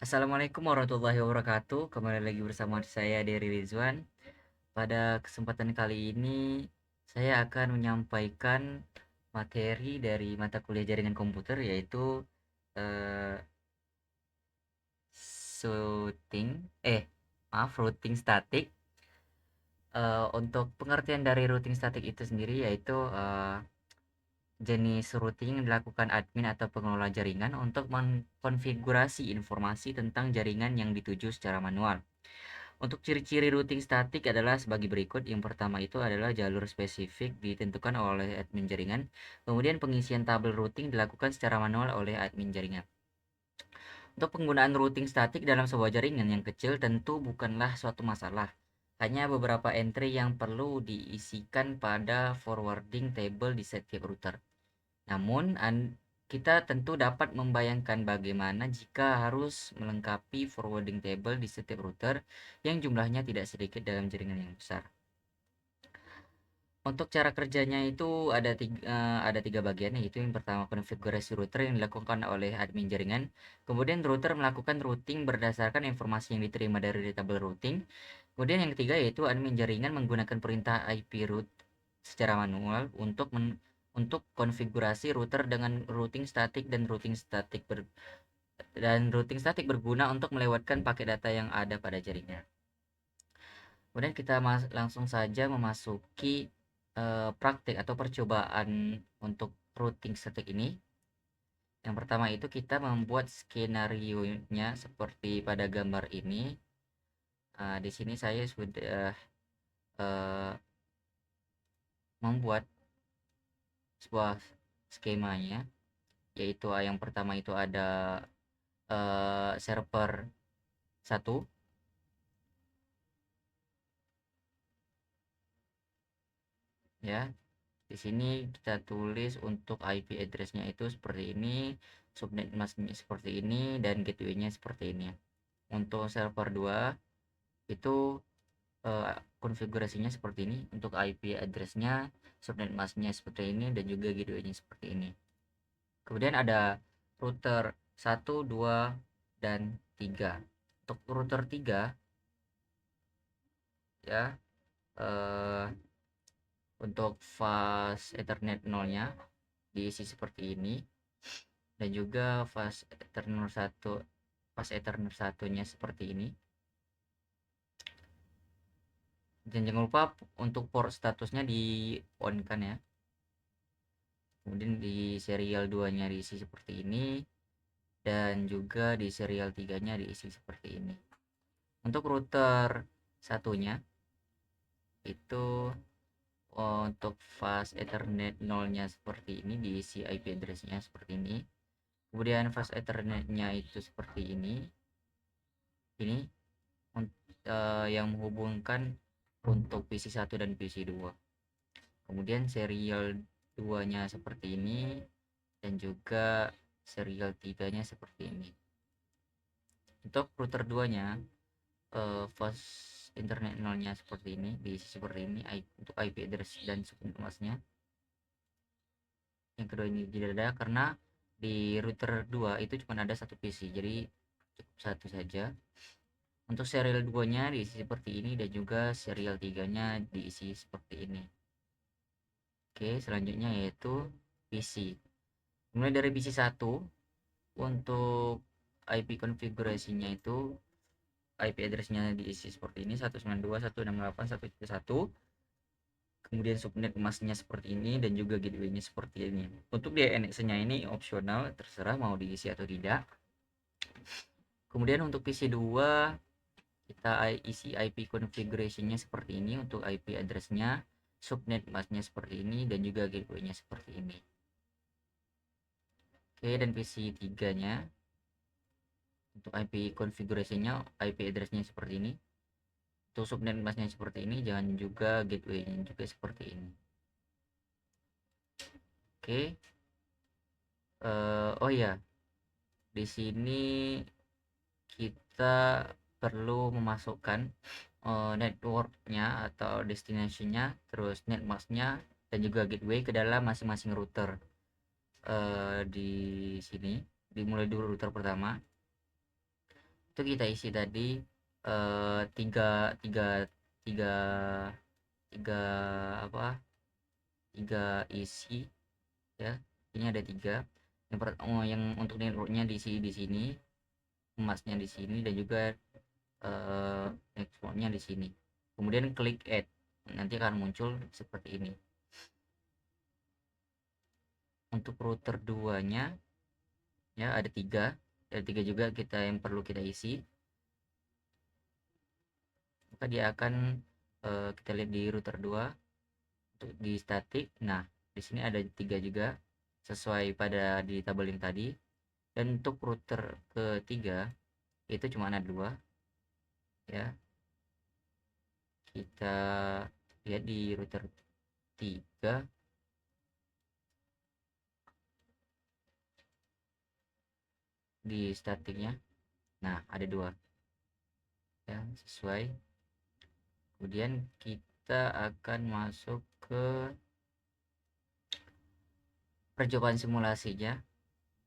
Assalamualaikum warahmatullahi wabarakatuh. Kembali lagi bersama saya Dery Rizwan. Pada kesempatan kali ini saya akan menyampaikan materi dari mata kuliah jaringan komputer yaitu eh, shooting routing statik. Untuk pengertian dari routing statik itu sendiri yaitu jenis routing yang dilakukan admin atau pengelola jaringan untuk mengkonfigurasi informasi tentang jaringan yang dituju secara manual. Untuk ciri-ciri routing statik adalah sebagai berikut. Yang pertama itu adalah jalur spesifik ditentukan oleh admin jaringan. Kemudian pengisian tabel routing dilakukan secara manual oleh admin jaringan. Untuk penggunaan routing statik dalam sebuah jaringan yang kecil tentu bukanlah suatu masalah. Hanya beberapa entry yang perlu diisikan pada forwarding table di setiap router. Namun, kita tentu dapat membayangkan bagaimana jika harus melengkapi forwarding table di setiap router yang jumlahnya tidak sedikit dalam jaringan yang besar. Untuk cara kerjanya itu ada tiga bagian, yaitu yang pertama konfigurasi router yang dilakukan oleh admin jaringan. Kemudian router melakukan routing berdasarkan informasi yang diterima dari tabel routing. Kemudian yang ketiga yaitu admin jaringan menggunakan perintah IP route secara manual untuk konfigurasi router dengan routing statik berguna untuk melewatkan paket data yang ada pada jaringan. Kemudian kita langsung saja memasuki praktik atau percobaan untuk routing statik ini. Yang pertama itu kita membuat skenario-nya seperti pada gambar ini. Di sini saya sudah membuat sebuah skemanya, yaitu yang pertama itu ada server 1, ya. Di sini kita tulis untuk IP address-nya itu seperti ini, subnet masknya seperti ini, dan gateway-nya seperti ini. Untuk server 2 itu konfigurasinya seperti ini. Untuk IP address-nya, subnet masknya seperti ini, dan juga gateway-nya seperti ini. Kemudian ada router 1, 2, dan 3. Untuk router 3 ya, eh, untuk fast ethernet 0-nya diisi seperti ini, dan juga fast ethernet satunya seperti ini. Dan jangan lupa untuk port statusnya di on kan ya. Kemudian di serial 2 nya diisi seperti ini, dan juga di serial 3 nya diisi seperti ini. Untuk router satunya itu untuk fast ethernet 0 nya seperti ini, diisi IP address nya seperti ini. Kemudian fast ethernet nya itu seperti ini yang menghubungkan untuk PC 1 dan PC 2. Kemudian serial 2 nya seperti ini, dan juga serial 3 nya seperti ini. Untuk router 2 nya fast internet 0 nya seperti ini, diisi seperti ini untuk IP address dan subnet masknya. Yang kedua ini tidak ada karena di router 2 itu cuma ada satu PC, jadi cukup satu saja. Untuk serial 2 nya diisi seperti ini, dan juga serial 3 nya diisi seperti ini. Oke, selanjutnya yaitu PC. Mulai dari PC 1, untuk IP konfigurasinya itu IP address-nya diisi seperti ini, 192.168.1.1. Kemudian subnet masknya seperti ini, dan juga gateway-nya seperti ini. Untuk DNS-nya ini opsional, terserah mau diisi atau tidak. Kemudian untuk PC 2 kita isi IP configuration-nya seperti ini. Untuk IP address-nya, subnet masknya seperti ini, dan juga gateway-nya seperti ini. Oke, dan PC 3 nya untuk IP configuration-nya, IP address-nya seperti ini. Untuk subnet masknya seperti ini, jangan juga gateway-nya juga seperti ini. Oke. Oh ya, di sini kita perlu memasukkan networknya atau destination-nya, terus netmask-nya, dan juga gateway ke dalam masing-masing router. Di sini dimulai dulu router pertama. itu kita isi tadi tiga tiga tiga tiga apa tiga isi ya. Ini ada tiga. Yang untuk networknya di sini, emasnya di sini, dan juga exportnya di sini. Kemudian klik add, nanti akan muncul seperti ini. Untuk router 2 nya ya ada tiga juga yang perlu kita isi. Maka dia akan kita lihat di router 2 untuk di statik. Nah, di sini ada tiga juga sesuai pada di tabel yang tadi. Dan untuk router ketiga itu cuma ada 2 ya. Kita lihat di router 3 di statiknya. Nah, ada 2 ya, sesuai. Kemudian kita akan masuk ke percobaan simulasinya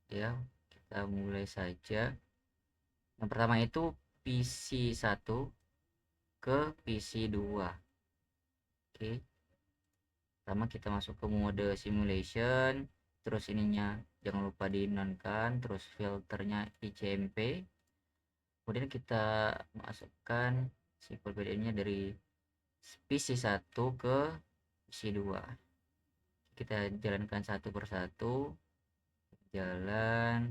ya. Kita mulai saja. Yang pertama itu PC 1 ke PC 2. Oke, pertama kita masuk ke mode simulation, terus ininya jangan lupa dinonkan, terus filternya ICMP. Kemudian kita masukkan simpel PDM nya dari PC 1 ke PC 2. Kita jalankan satu persatu, jalan,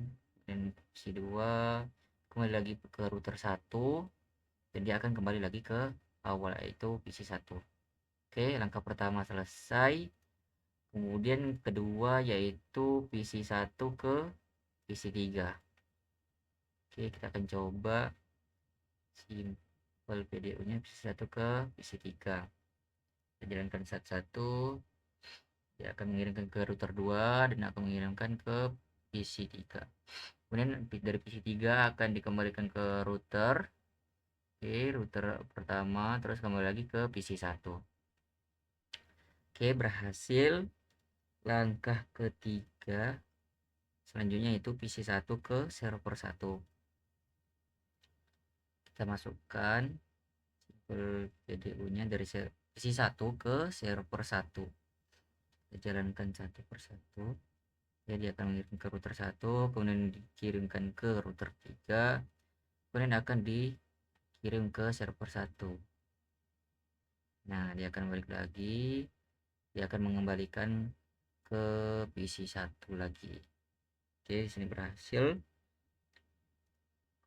dan PC 2 kembali lagi ke router 1, dan dia akan kembali lagi ke awal, yaitu PC 1. Oke, langkah pertama selesai. Kemudian kedua yaitu PC 1 ke PC 3. Oke, kita akan coba simpel PDU nya PC 1 ke PC 3. Kita jalankan satu-satu. Dia akan mengirimkan ke router 2 dan akan mengirimkan ke PC 3. Kemudian dari PC 3 akan dikembalikan ke router. Oke, router pertama, terus kembali lagi ke PC 1. Oke, berhasil. Langkah ketiga selanjutnya itu PC 1 ke server 1. Kita masukkan PDU nya dari PC 1 ke server 1. Kita jalankan satu persatu. Ya, dia akan mengirim ke router 1, kemudian dikirimkan ke router 3, kemudian akan dikirim ke server 1. Nah, dia akan balik lagi, dia akan mengembalikan ke PC 1 lagi. Oke, di sini berhasil.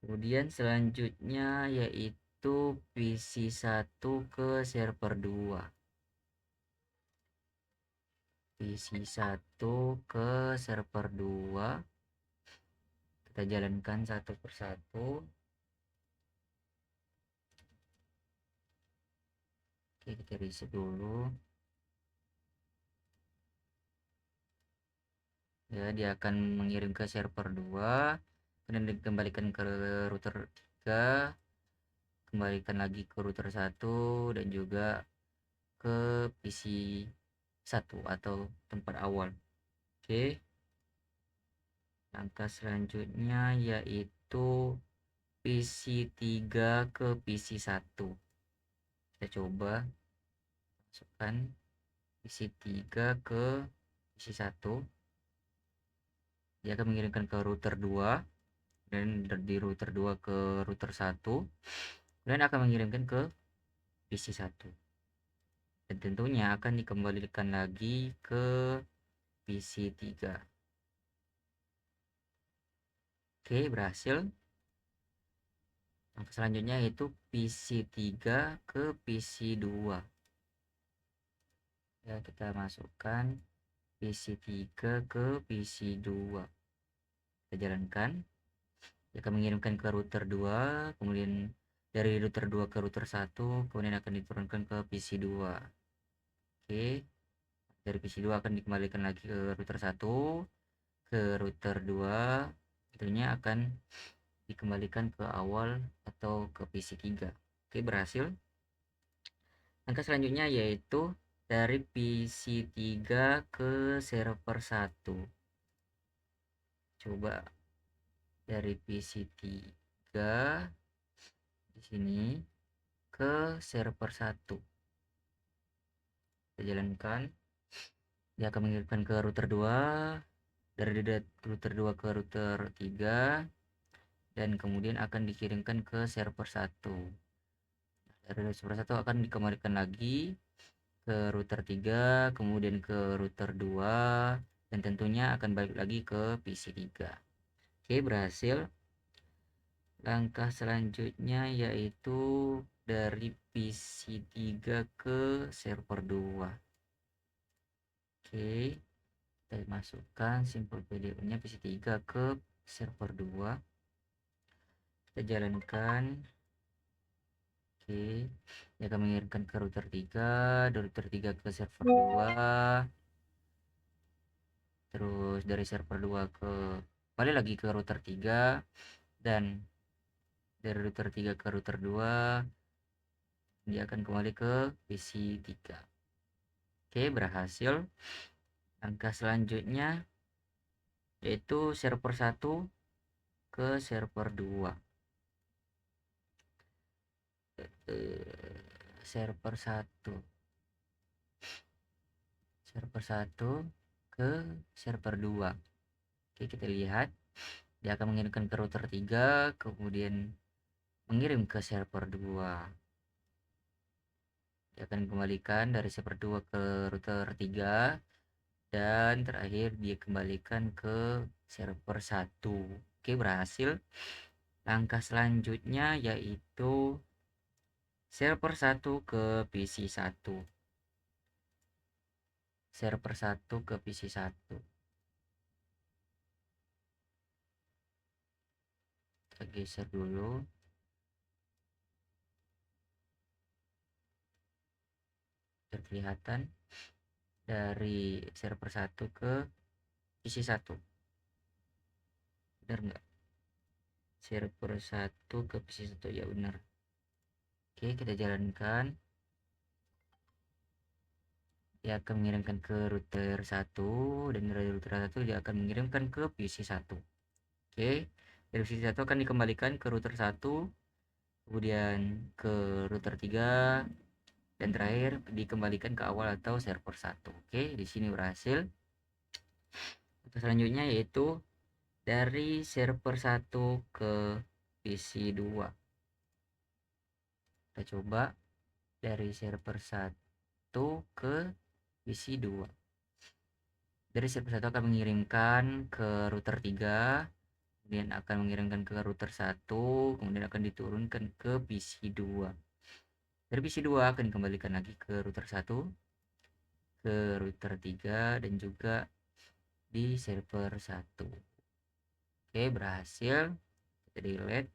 Kemudian selanjutnya yaitu PC 1 ke server 2. PC 1 ke server 2. Kita jalankan satu persatu. Oke, kita reset dulu. Ya, dia akan mengirim ke server 2, kemudian dikembalikan ke router 3, kembalikan lagi ke router 1, dan juga ke PC 1 atau tempat awal. Oke, langkah selanjutnya yaitu PC 3 ke PC 1. Kita coba masukkan PC 3 ke PC 1. Dia akan mengirimkan ke router 2, dan dari router 2 ke router 1, kemudian akan mengirimkan ke PC 1, dan tentunya akan dikembalikan lagi ke PC 3. Oke, berhasil. Langkah selanjutnya yaitu PC 3 ke PC 2. Ya, kita masukkan PC 3 ke PC 2. Kita jalankan. Dia akan mengirimkan ke router 2, kemudian dari router 2 ke router 1, kemudian akan diturunkan ke PC 2. Oke, dari PC 2 akan dikembalikan lagi ke router 1, ke router 2, tentunya akan dikembalikan ke awal atau ke PC 3. Oke, berhasil. Langkah selanjutnya yaitu dari PC 3 ke server 1. Coba dari PC 3 3 di sini ke server 1. Kita jalankan. Dia akan mengirimkan ke router 2, dari router 2 ke router 3, dan kemudian akan dikirimkan ke server 1. Dari server 1 akan dikembalikan lagi ke router 3, kemudian ke router 2, dan tentunya akan balik lagi ke PC 3. Oke, berhasil. Langkah selanjutnya yaitu dari PC 3 ke server 2. Oke, kita masukkan simpul video-nya PC 3 ke server 2. Kita jalankan. Oke, dia akan mengirimkan ke router 3, dari router 3 ke server 2, terus dari server 2 ke balik lagi ke router 3, dan dari router 3 ke router 2 dia akan kembali ke PC 3. Oke, berhasil. Langkah selanjutnya yaitu server 1 ke server 2. Server 1 ke server 2. Oke, kita lihat dia akan mengirimkan ke router 3, kemudian mengirim ke server 2. Dia akan kembalikan dari server 2 ke router 3, dan terakhir dia kembalikan ke server 1. Oke, berhasil. Langkah selanjutnya yaitu server 1 ke PC 1. Server 1 ke PC 1. Kita geser dulu. Kelihatan dari server 1 ke PC 1. Benar nggak? Server 1 ke PC 1, ya benar. Oke, kita jalankan. Dia akan mengirimkan ke router 1, dan dari router 1 dia akan mengirimkan ke PC 1. Oke, dari PC 1 akan dikembalikan ke router 1, kemudian ke router 3, dan terakhir dikembalikan ke awal atau server 1. Oke, di sini berhasil. Selanjutnya yaitu dari server 1 ke PC 2. Kita coba dari server 1 ke PC 2. Dari server 1 akan mengirimkan ke router 3, kemudian akan mengirimkan ke router 1, kemudian akan diturunkan ke PC 2. Dari PC 2 akan dikembalikan lagi ke router 1, ke router 3, dan juga di server 1. Oke, berhasil. Kita delete.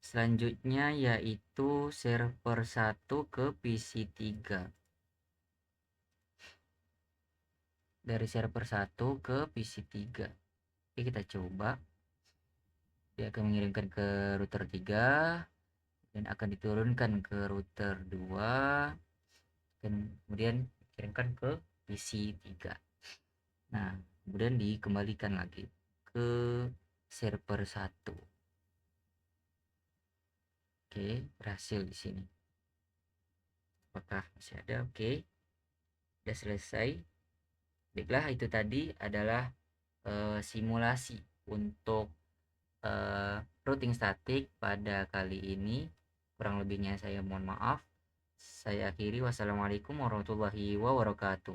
Selanjutnya yaitu server 1 ke PC 3. Dari server 1 ke PC 3. Oke, kita coba. Dia akan mengirimkan ke router 3, dan akan diturunkan ke router 2, dan kemudian dikirimkan ke PC 3. Nah, kemudian dikembalikan lagi ke server 1. Oke, berhasil di sini. Apakah masih ada? Oke, sudah selesai. Baiklah, itu tadi adalah simulasi untuk routing statik pada kali ini. Kurang lebihnya saya mohon maaf. Saya akhiri. Wassalamualaikum warahmatullahi wabarakatuh.